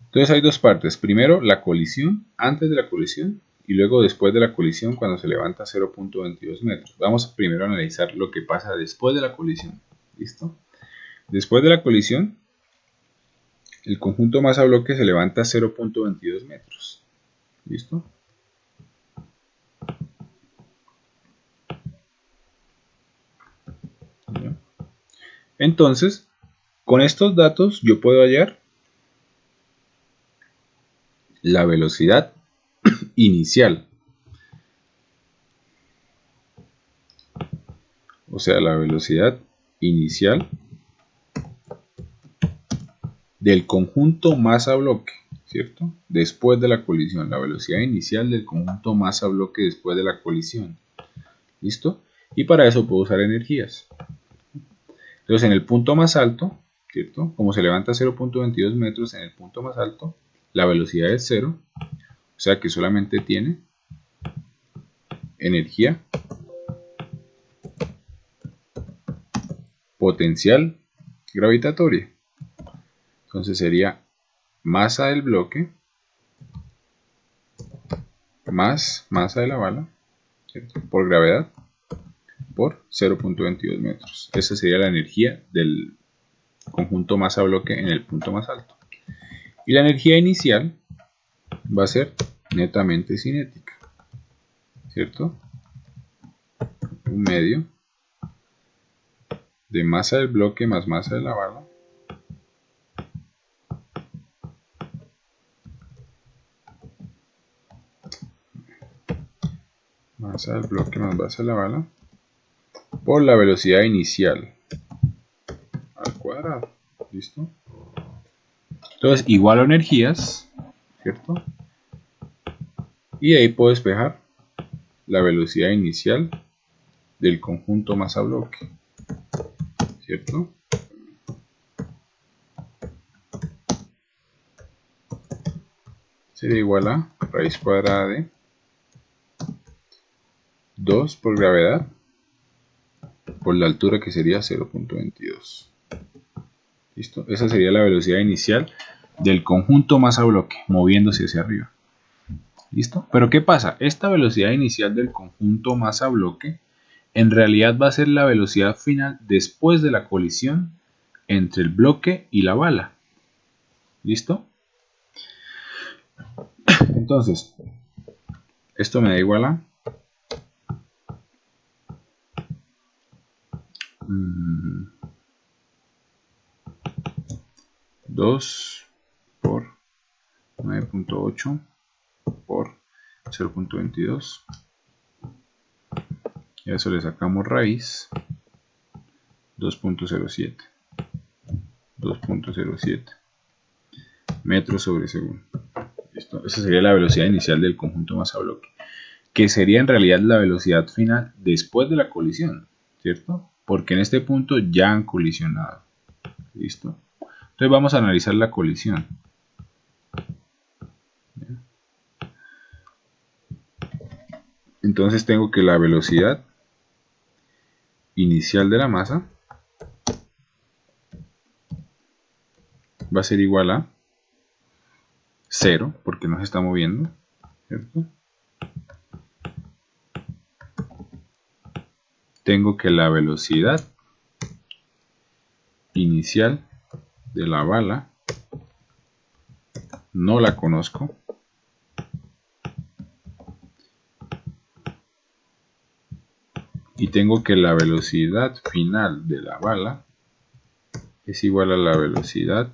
Entonces hay dos partes. Primero la colisión, antes de la colisión, y luego después de la colisión cuando se levanta 0.22 metros. Vamos primero a analizar lo que pasa después de la colisión. ¿Listo? Después de la colisión, el conjunto masa-bloque se levanta 0.22 metros. ¿Listo? Entonces, con estos datos yo puedo hallar la velocidad inicial. O sea, la velocidad inicial del conjunto masa-bloque, ¿cierto? Después de la colisión, la velocidad inicial del conjunto masa-bloque después de la colisión. ¿Listo? Y para eso puedo usar energías. Entonces, en el punto más alto, ¿cierto? Como se levanta 0.22 metros en el punto más alto, la velocidad es 0, o sea que solamente tiene energía potencial gravitatoria. Entonces sería masa del bloque más masa de la bala, ¿cierto? Por gravedad por 0.22 metros. Esa sería la energía del conjunto masa-bloque en el punto más alto. Y la energía inicial va a ser netamente cinética, ¿cierto? Un medio de masa del bloque más masa de la bala masa del bloque más masa de la bala por la velocidad inicial al cuadrado. ¿Listo? Entonces igualo energías, ¿cierto? Y de ahí puedo despejar la velocidad inicial del conjunto masa-bloque, ¿cierto? Sería igual a raíz cuadrada de 2 por gravedad por la altura, que sería 0.22. ¿Listo? Esa sería la velocidad inicial del conjunto masa-bloque moviéndose hacia arriba. ¿Listo? Pero ¿qué pasa? Esta velocidad inicial del conjunto masa-bloque en realidad va a ser la velocidad final después de la colisión entre el bloque y la bala. ¿Listo? Entonces, esto me da igual a 2 por 9.8 por 0.22. Y a eso le sacamos raíz 2.07 metros sobre segundo. ¿Listo? Esa sería la velocidad inicial del conjunto masa-bloque, que sería en realidad la velocidad final después de la colisión, ¿cierto? Porque en este punto ya han colisionado. ¿Listo? Entonces vamos a analizar la colisión. Entonces tengo que la velocidad inicial de la masa va a ser igual a 0, porque no se está moviendo, ¿cierto? Tengo que la velocidad inicial de la bala no la conozco, y tengo que la velocidad final de la bala es igual a la velocidad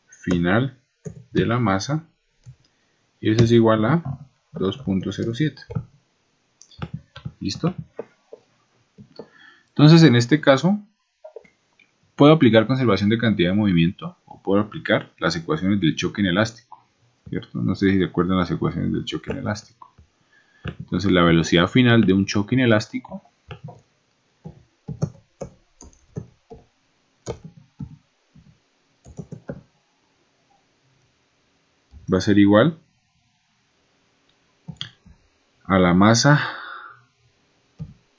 final de la masa, y eso es igual a 2.07. ¿Listo? Entonces en este caso puedo aplicar conservación de cantidad de movimiento o puedo aplicar las ecuaciones del choque inelástico, ¿cierto? No sé si recuerdan las ecuaciones del choque inelástico. Entonces la velocidad final de un choque inelástico va a ser igual a la masa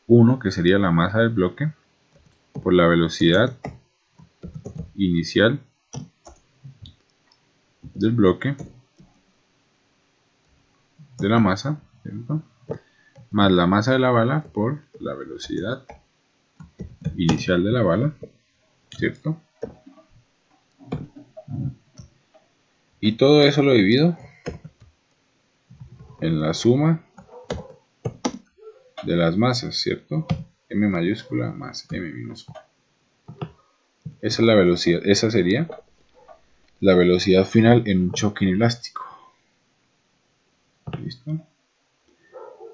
1, que sería la masa del bloque, por la velocidad inicial del bloque de la masa, ¿cierto? Más la masa de la bala por la velocidad inicial de la bala, ¿cierto? Y todo eso lo divido en la suma de las masas, ¿cierto? M mayúscula más M minúscula. Esa es la velocidad, esa sería la velocidad final en un choque inelástico. ¿Listo?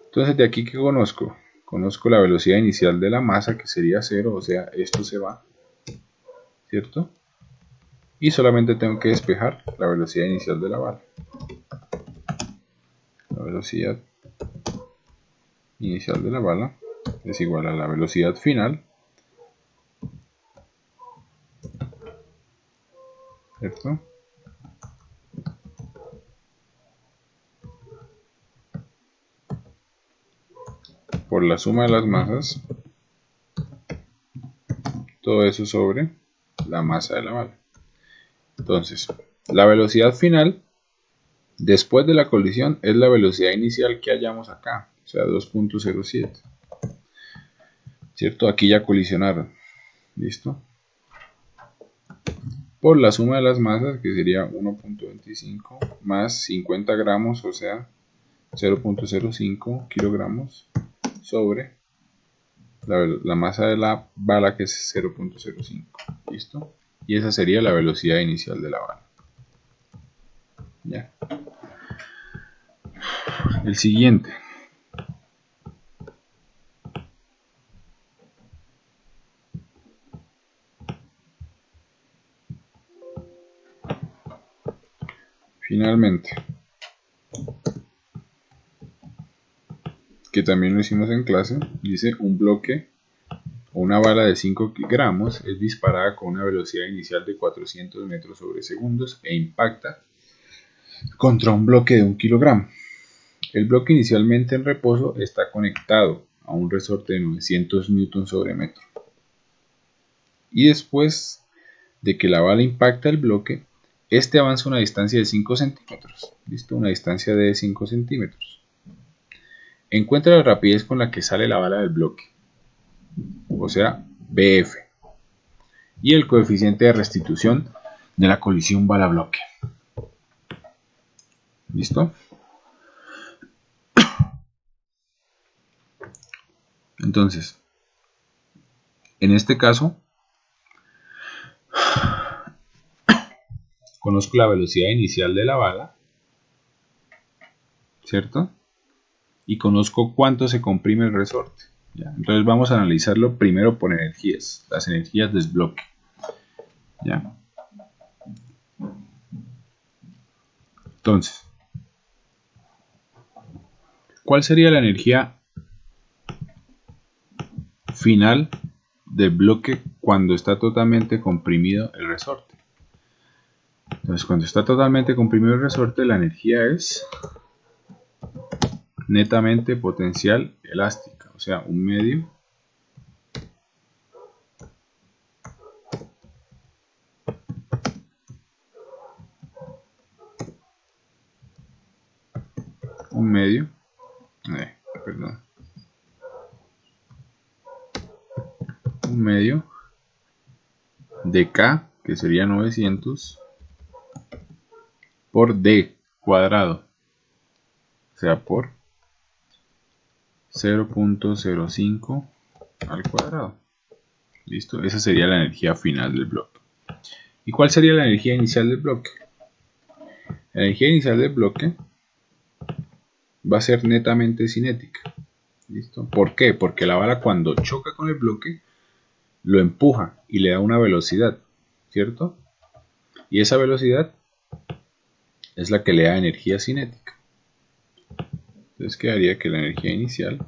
Entonces de aquí, ¿qué conozco? Conozco la velocidad inicial de la masa, que sería 0, o sea, esto se va, ¿cierto? Y solamente tengo que despejar la velocidad inicial de la bala. La velocidad inicial de la bala es igual a la velocidad final, ¿cierto? Por la suma de las masas, todo eso sobre la masa de la bala. Entonces, la velocidad final después de la colisión es la velocidad inicial que hallamos acá, o sea, 2.07. ¿Cierto? Aquí ya colisionaron. ¿Listo? Por la suma de las masas, que sería 1.25 más 50 gramos, o sea, 0.05 kilogramos sobre la masa de la bala, que es 0.05. ¿Listo? Y esa sería la velocidad inicial de la bala. Ya. El siguiente. Finalmente, que también lo hicimos en clase, dice un bloque o una bala de 5 gramos es disparada con una velocidad inicial de 400 metros sobre segundos e impacta contra un bloque de 1 kilogramo. El bloque inicialmente en reposo está conectado a un resorte de 900 newton sobre metro. Y después de que la bala impacta el bloque, este avanza una distancia de 5 centímetros. ¿Listo? Una distancia de 5 centímetros. Encuentra la rapidez con la que sale la bala del bloque, o sea, BF, y el coeficiente de restitución de la colisión bala-bloque. ¿Listo? Entonces, en este caso, conozco la velocidad inicial de la bala, ¿cierto? Y conozco cuánto se comprime el resorte. ¿Ya? Entonces vamos a analizarlo primero por energías, las energías del bloque. ¿Ya? Entonces, ¿cuál sería la energía final del bloque cuando está totalmente comprimido el resorte? Entonces, cuando está totalmente comprimido el resorte, la energía es netamente potencial elástica, o sea, un medio de K, que sería 900, por D cuadrado, o sea, por 0.05 al cuadrado. ¿Listo? Esa sería la energía final del bloque. ¿Y cuál sería la energía inicial del bloque? La energía inicial del bloque va a ser netamente cinética. ¿Listo? ¿Por qué? Porque la bala, cuando choca con el bloque, lo empuja y le da una velocidad, ¿cierto? Y esa velocidad es la que le da energía cinética. Entonces quedaría que la energía inicial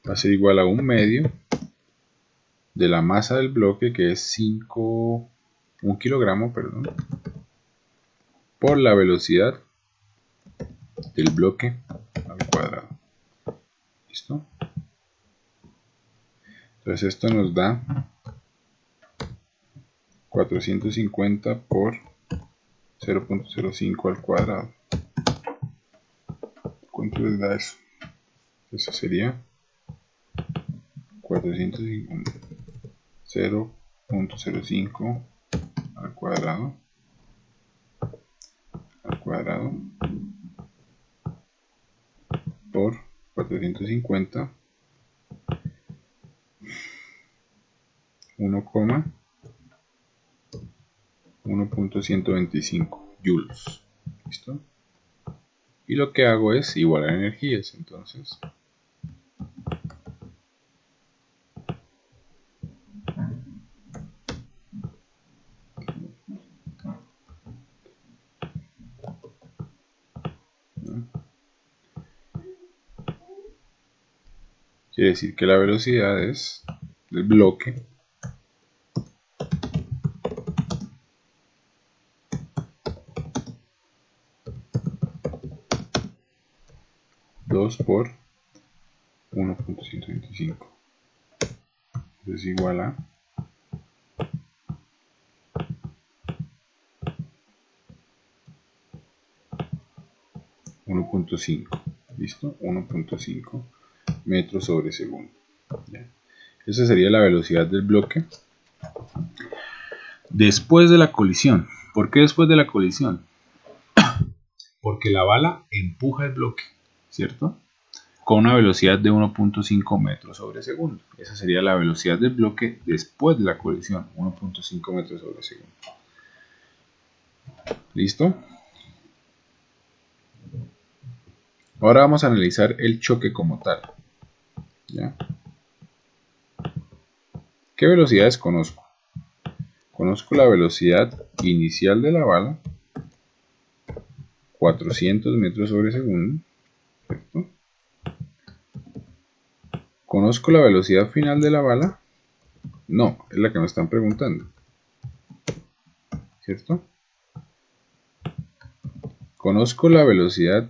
va a ser igual a un medio de la masa del bloque, que es 1 kilogramo, perdón, por la velocidad del bloque al cuadrado. ¿Listo? Entonces esto nos da 450 por 0.05 al cuadrado. ¿Cuánto les da eso? Eso sería 450, 0.05 al cuadrado por 450, 1,125 joules. ¿Listo? Y lo que hago es igualar energías. Entonces, quiere decir que la velocidad es del bloque por 1.125. Es igual a 1.5. ¿Listo? 1.5 metros sobre segundo. ¿Ya? Esa sería la velocidad del bloque después de la colisión. ¿Por qué después de la colisión? Porque la bala empuja el bloque, ¿cierto? Con una velocidad de 1.5 metros sobre segundo. Esa sería la velocidad del bloque después de la colisión, 1.5 metros sobre segundo. ¿Listo? Ahora vamos a analizar el choque como tal. ¿Ya? ¿Qué velocidades conozco? Conozco la velocidad inicial de la bala, 400 metros sobre segundo, ¿cierto? ¿Conozco la velocidad final de la bala? No, es la que me están preguntando, ¿cierto? Conozco la velocidad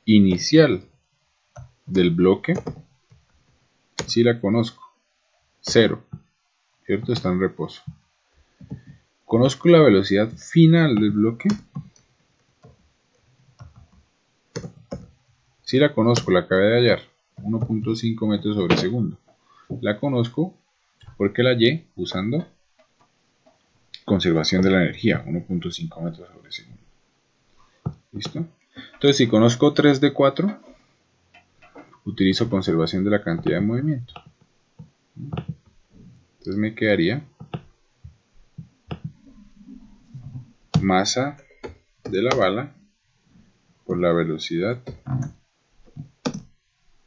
inicial del bloque, sí la conozco, 0, ¿cierto? Está en reposo. ¿Conozco la velocidad final del bloque? Sí la conozco, la acabé de hallar, 1.5 metros sobre segundo. La conozco porque la hallé usando conservación de la energía, 1.5 metros sobre segundo. ¿Listo? Entonces, si conozco 3 de 4, utilizo conservación de la cantidad de movimiento. Entonces me quedaría masa de la bala por la velocidad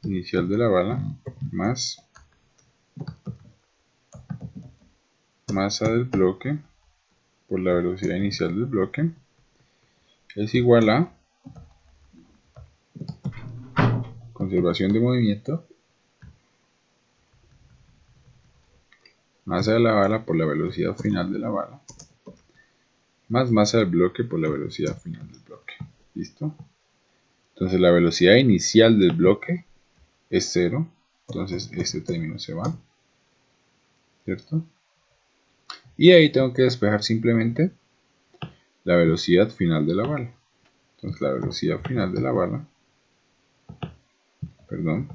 inicial de la bala más masa del bloque por la velocidad inicial del bloque es igual a conservación de movimiento, masa de la bala por la velocidad final de la bala más masa del bloque por la velocidad final del bloque. ¿Listo? Entonces la velocidad inicial del bloque es 0, entonces este término se va, ¿cierto? Y ahí tengo que despejar simplemente la velocidad final de la bala. Entonces la velocidad final de la bala, perdón,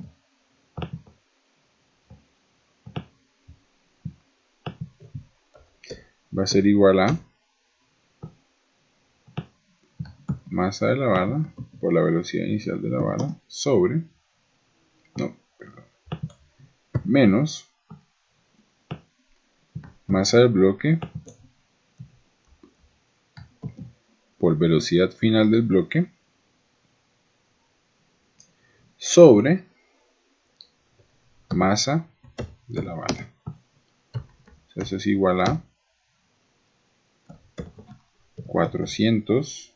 va a ser igual a masa de la bala por la velocidad inicial de la bala sobre, menos masa del bloque por velocidad final del bloque sobre masa de la bala. O sea, eso es igual a 400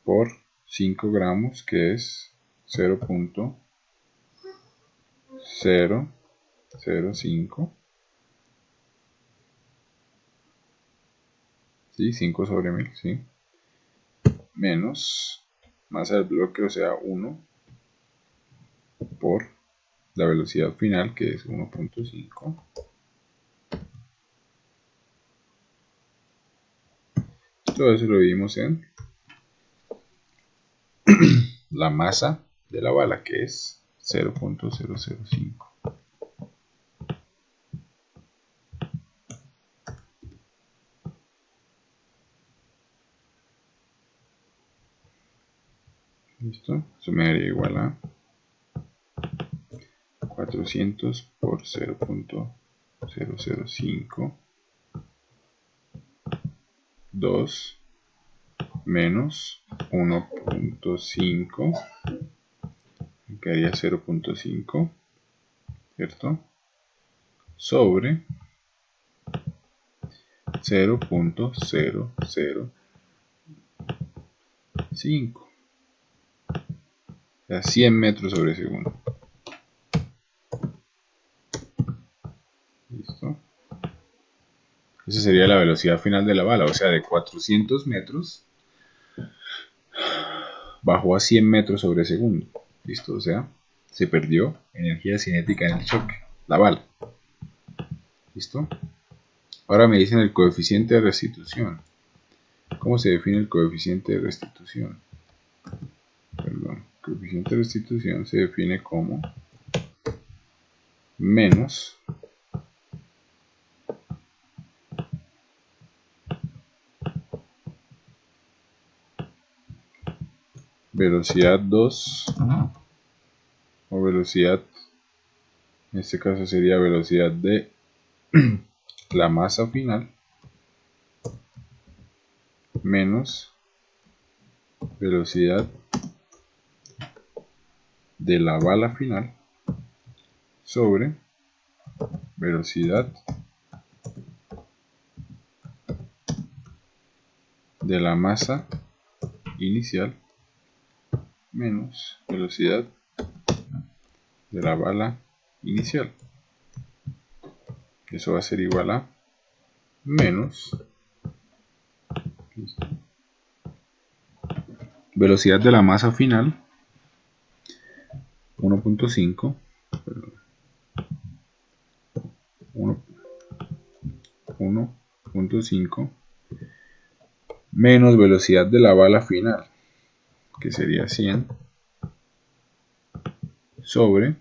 por 5 gramos, que es 0.005, ¿sí? 5 sobre 1000, ¿sí? Menos masa del bloque, o sea 1 por la velocidad final, que es 1.5. Todo eso lo dividimos en la masa de la bala, que es 0.005. ¿Listo? Eso me daría igual a 400 por 0.005, 2 menos 1.5, que haría 0.5, ¿cierto? Sobre 0.005, o sea, 100 metros sobre segundo. ¿Listo? Esa sería la velocidad final de la bala, o sea, de 400 metros bajó a 100 metros sobre segundo. ¿Listo? O sea, se perdió energía cinética en el choque, la bala. ¿Listo? Ahora me dicen el coeficiente de restitución. ¿Cómo se define el coeficiente de restitución? Perdón, el coeficiente de restitución se define como menos velocidad 2 o velocidad, en este caso sería velocidad de la masa final menos velocidad de la bala final sobre velocidad de la masa inicial menos velocidad de la bala inicial. Eso va a ser igual a menos velocidad de la masa final 1.5 1.5 menos velocidad de la bala final, que sería 100, sobre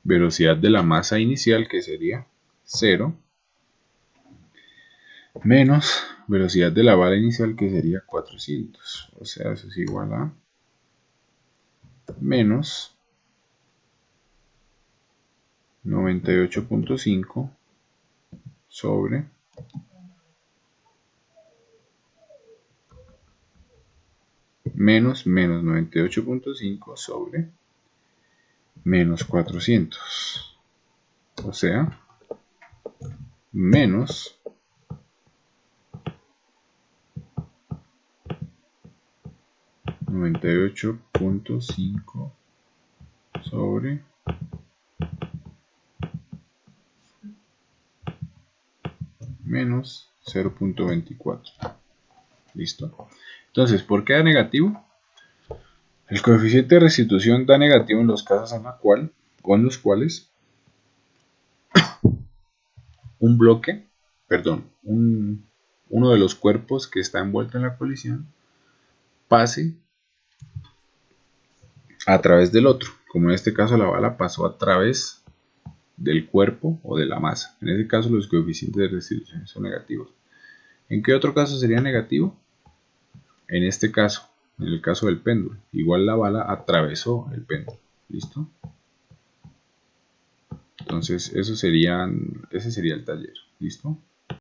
velocidad de la masa inicial, que sería 0, menos velocidad de la bala inicial, que sería 400. O sea, eso es igual a menos 98.5 sobre menos 98.5 sobre menos 400. O sea, menos 98.5 sobre menos 0.24. ¿Listo? Entonces, ¿por qué da negativo? El coeficiente de restitución da negativo en los casos en los cuales un bloque, uno de los cuerpos que está envuelto en la colisión pase a través del otro, como en este caso la bala pasó a través del cuerpo o de la masa. En este caso los coeficientes de restitución son negativos. ¿En qué otro caso sería negativo? En este caso, en el caso del péndulo, igual la bala atravesó el péndulo. ¿Listo? Entonces ese sería el taller. ¿Listo?